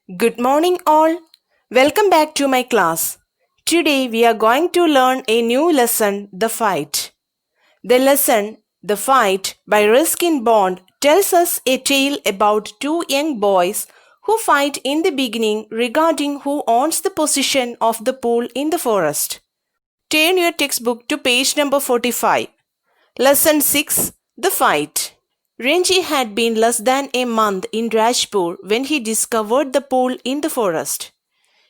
Good morning, all. Welcome back to my class. Today we are going to learn a new lesson, The Fight. The lesson, The Fight by Ruskin Bond, tells us a tale about two young boys who fight in the beginning regarding who owns the position of the pool in the forest. Turn your textbook to page number 45. Lesson 6, The Fight. Renji had been less than a month in Rajpur when he discovered the pool in the forest.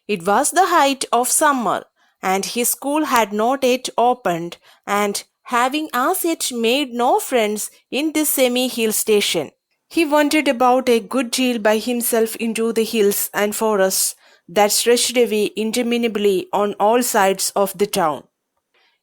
It was the height of summer, and his school had not yet opened, and having as yet made no friends in this semi-hill station, he wandered about a good deal by himself into the hills and forests that stretched away interminably on all sides of the town.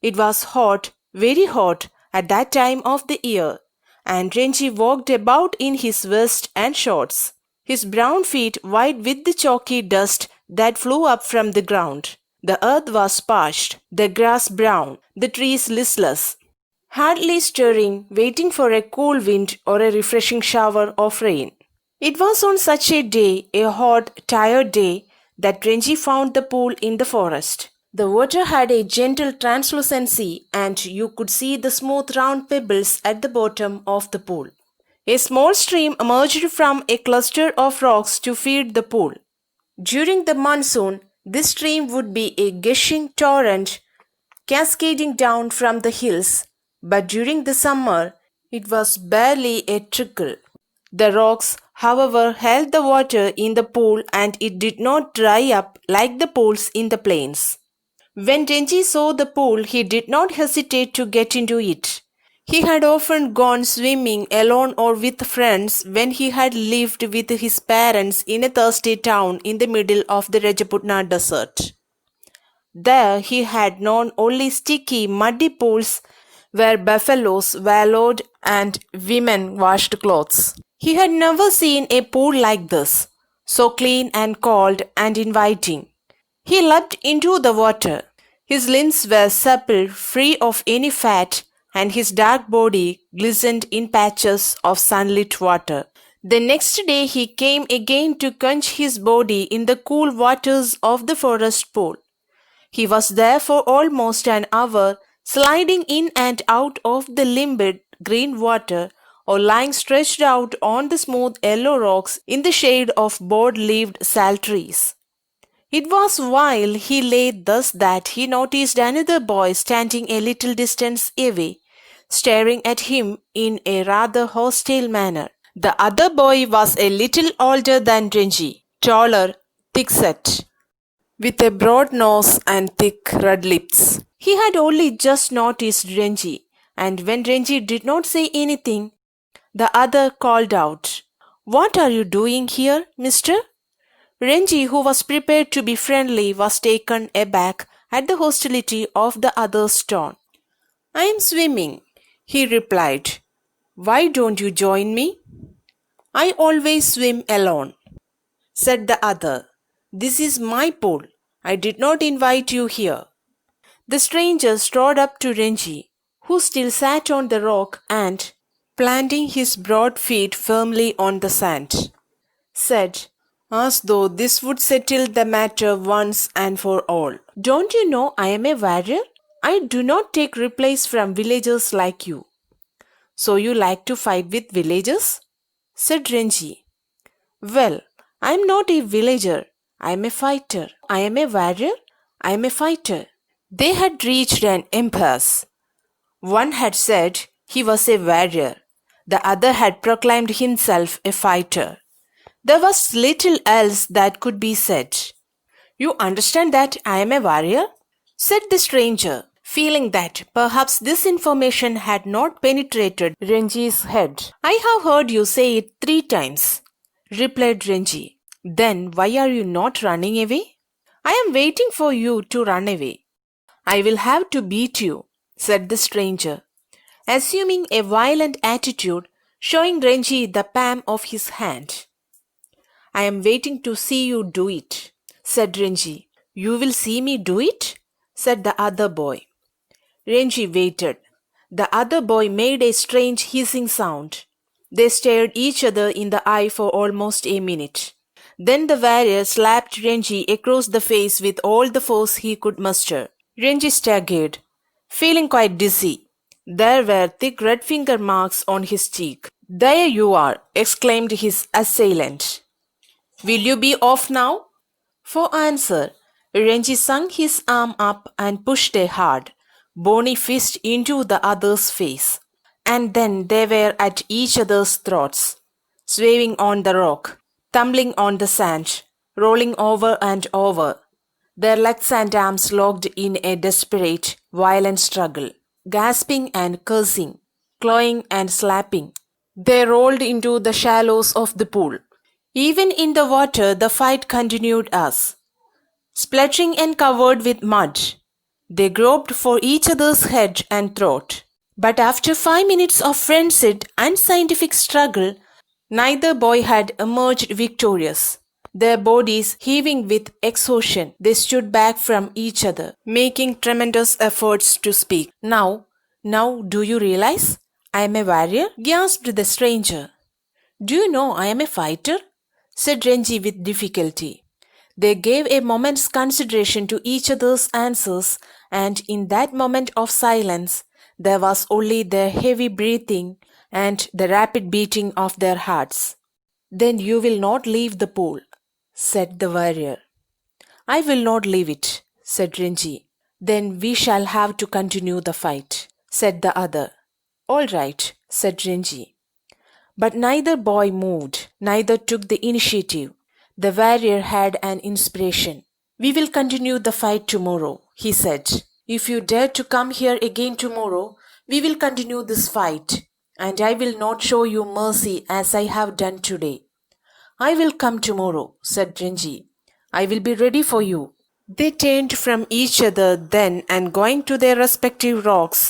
It was hot, very hot, at that time of the year, and Renji walked about in his vest and shorts, his brown feet white with the chalky dust that flew up from the ground. The earth was parched, the grass brown, the trees listless, hardly stirring, waiting for a cool wind or a refreshing shower of rain. It was on such a day, a hot, tired day, that Renji found the pool in the forest. The water had a gentle translucency, and you could see the smooth round pebbles at the bottom of the pool. A small stream emerged from a cluster of rocks to feed the pool. During the monsoon, this stream would be a gushing torrent cascading down from the hills, but during the summer, it was barely a trickle. The rocks, however, held the water in the pool, and it did not dry up like the pools in the plains. When Renji saw the pool, he did not hesitate to get into it. He had often gone swimming alone or with friends when he had lived with his parents in a thirsty town in the middle of the Rajputna desert. There he had known only sticky, muddy pools where buffaloes wallowed and women washed clothes. He had never seen a pool like this, so clean and cold and inviting. He leapt into the water. His limbs were supple, free of any fat, and his dark body glistened in patches of sunlit water. The next day he came again to quench his body in the cool waters of the forest pool. He was there for almost an hour, sliding in and out of the limpid green water, or lying stretched out on the smooth yellow rocks in the shade of broad-leaved sal trees. It was while he lay thus that he noticed another boy standing a little distance away, staring at him in a rather hostile manner. The other boy was a little older than Renji, taller, thick-set, with a broad nose and thick red lips. He had only just noticed Renji, and when Renji did not say anything, the other called out, "What are you doing here, mister?" Renji, who was prepared to be friendly, was taken aback at the hostility of the other's tone. "I am swimming," he replied. "Why don't you join me?" "I always swim alone," said the other. "This is my pool. I did not invite you here." The stranger strode up to Renji, who still sat on the rock and, planting his broad feet firmly on the sand, said, as though this would settle the matter once and for all, "Don't you know I am a warrior? I do not take replies from villagers like you." "So you like to fight with villagers?" said Renji. "Well, I am not a villager. I am a fighter. I am a warrior. I am a fighter." They had reached an impasse. One had said he was a warrior. The other had proclaimed himself a fighter. There was little else that could be said. "You understand that I am a warrior?" said the stranger, feeling that perhaps this information had not penetrated Renji's head. "I have heard you say it 3 times, replied Renji. "Then why are you not running away?" "I am waiting for you to run away." "I will have to beat you," said the stranger, assuming a violent attitude, showing Renji the palm of his hand. "I am waiting to see you do it," said Renji. "You will see me do it?" said the other boy. Renji waited. The other boy made a strange hissing sound. They stared each other in the eye for almost a minute. Then the warrior slapped Renji across the face with all the force he could muster. Renji staggered, feeling quite dizzy. There were thick red finger marks on his cheek. "There you are," exclaimed his assailant. "Will you be off now?" For answer, Renji swung his arm up and pushed a hard, bony fist into the other's face. And then they were at each other's throats, swaying on the rock, tumbling on the sand, rolling over and over, their legs and arms locked in a desperate, violent struggle, gasping and cursing, clawing and slapping. They rolled into the shallows of the pool. Even in the water, the fight continued as, splattering and covered with mud, they groped for each other's head and throat. But after 5 minutes of frenzied, unscientific struggle, neither boy had emerged victorious. Their bodies heaving with exhaustion, they stood back from each other, making tremendous efforts to speak. Now, do you realize I am a warrior?" gasped the stranger. "Do you know I am a fighter?" said Renji with difficulty. They gave a moment's consideration to each other's answers, and in that moment of silence, there was only their heavy breathing and the rapid beating of their hearts. "Then you will not leave the pool," said the warrior. "I will not leave it," said Renji. "Then we shall have to continue the fight," said the other. "All right," said Renji. But neither boy moved, neither took the initiative. The warrior had an inspiration. "We will continue the fight tomorrow," he said. "If you dare to come here again tomorrow, we will continue this fight, and I will not show you mercy as I have done today." "I will come tomorrow," said Renji. "I will be ready for you." They turned from each other then and going to their respective rocks,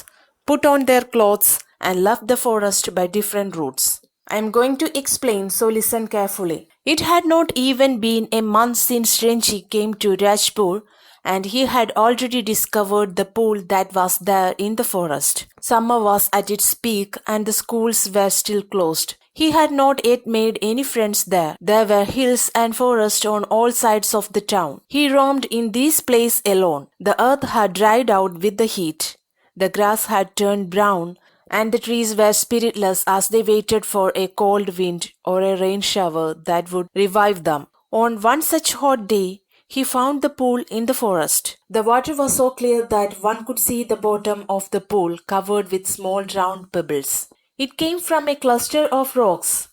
put on their clothes and left the forest by different routes. I am going to explain, so listen carefully. It had not even been a month since Renji came to Rajpur, and he had already discovered the pool that was there in the forest. Summer was at its peak and the schools were still closed. He had not yet made any friends there. There were hills and forest on all sides of the town. He roamed in this place alone. The earth had dried out with the heat. The grass had turned brown, and the trees were spiritless as they waited for a cold wind or a rain shower that would revive them. On one such hot day, he found the pool in the forest. The water was so clear that one could see the bottom of the pool covered with small round pebbles. It came from a cluster of rocks.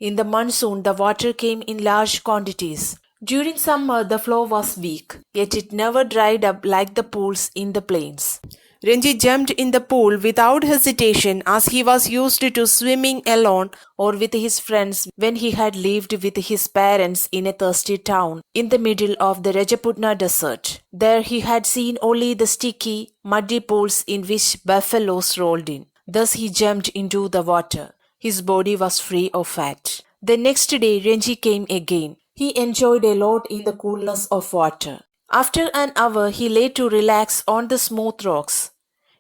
In the monsoon, the water came in large quantities. During summer, the flow was weak, yet it never dried up like the pools in the plains. Renji jumped in the pool without hesitation as he was used to swimming alone or with his friends when he had lived with his parents in a thirsty town in the middle of the Rajaputna desert. There he had seen only the sticky, muddy pools in which buffaloes rolled in. Thus he jumped into the water. His body was free of fat. The next day Renji came again. He enjoyed a lot in the coolness of water. After an hour he lay to relax on the smooth rocks.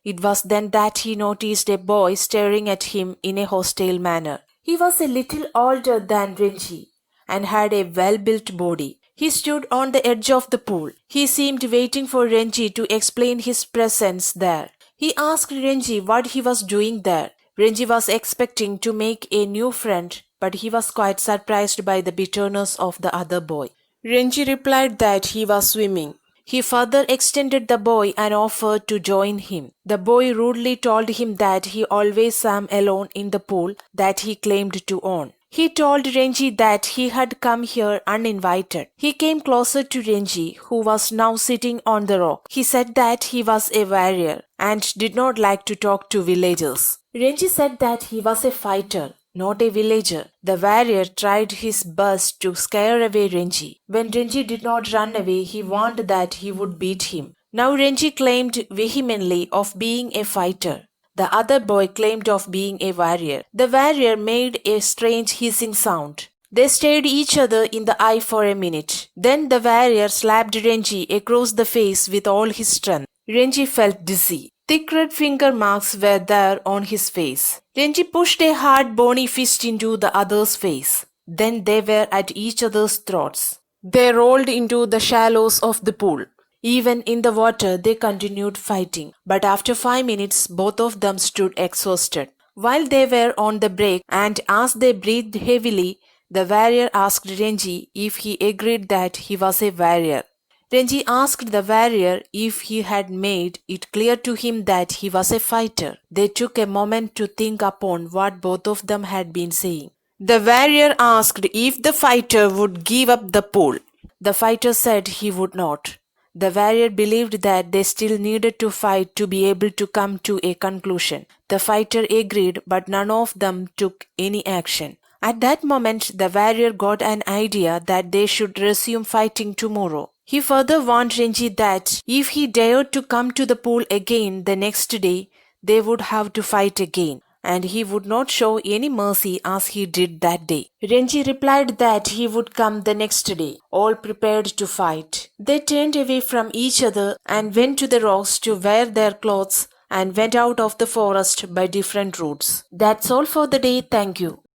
It was then that he noticed a boy staring at him in a hostile manner. He was a little older than Renji and had a well-built body. He stood on the edge of the pool. He seemed waiting for Renji to explain his presence there. He asked Renji what he was doing there. Renji was expecting to make a new friend, but he was quite surprised by the bitterness of the other boy. Renji replied that he was swimming. He further extended the boy and offered to join him. The boy rudely told him that he always swam alone in the pool that he claimed to own. He told Renji that he had come here uninvited. He came closer to Renji, who was now sitting on the rock. He said that he was a warrior and did not like to talk to villagers. Renji said that he was a fighter, not a villager. The warrior tried his best to scare away Renji. When Renji did not run away, he warned that he would beat him. Now Renji claimed vehemently of being a fighter. The other boy claimed of being a warrior. The warrior made a strange hissing sound. They stared each other in the eye for a minute. Then the warrior slapped Renji across the face with all his strength. Renji felt dizzy. Thick red finger marks were there on his face. Renji pushed a hard bony fist into the other's face. Then they were at each other's throats. They rolled into the shallows of the pool. Even in the water, they continued fighting. But after 5 minutes, both of them stood exhausted. While they were on the break, and as they breathed heavily, the warrior asked Renji if he agreed that he was a warrior. Renji asked the warrior if he had made it clear to him that he was a fighter. They took a moment to think upon what both of them had been saying. The warrior asked if the fighter would give up the pool. The fighter said he would not. The warrior believed that they still needed to fight to be able to come to a conclusion. The fighter agreed, but none of them took any action. At that moment, the warrior got an idea that they should resume fighting tomorrow. He further warned Renji that if he dared to come to the pool again the next day, they would have to fight again, and he would not show any mercy as he did that day. Renji replied that he would come the next day, all prepared to fight. They turned away from each other and went to the rocks to wear their clothes and went out of the forest by different routes. That's all for the day. Thank you.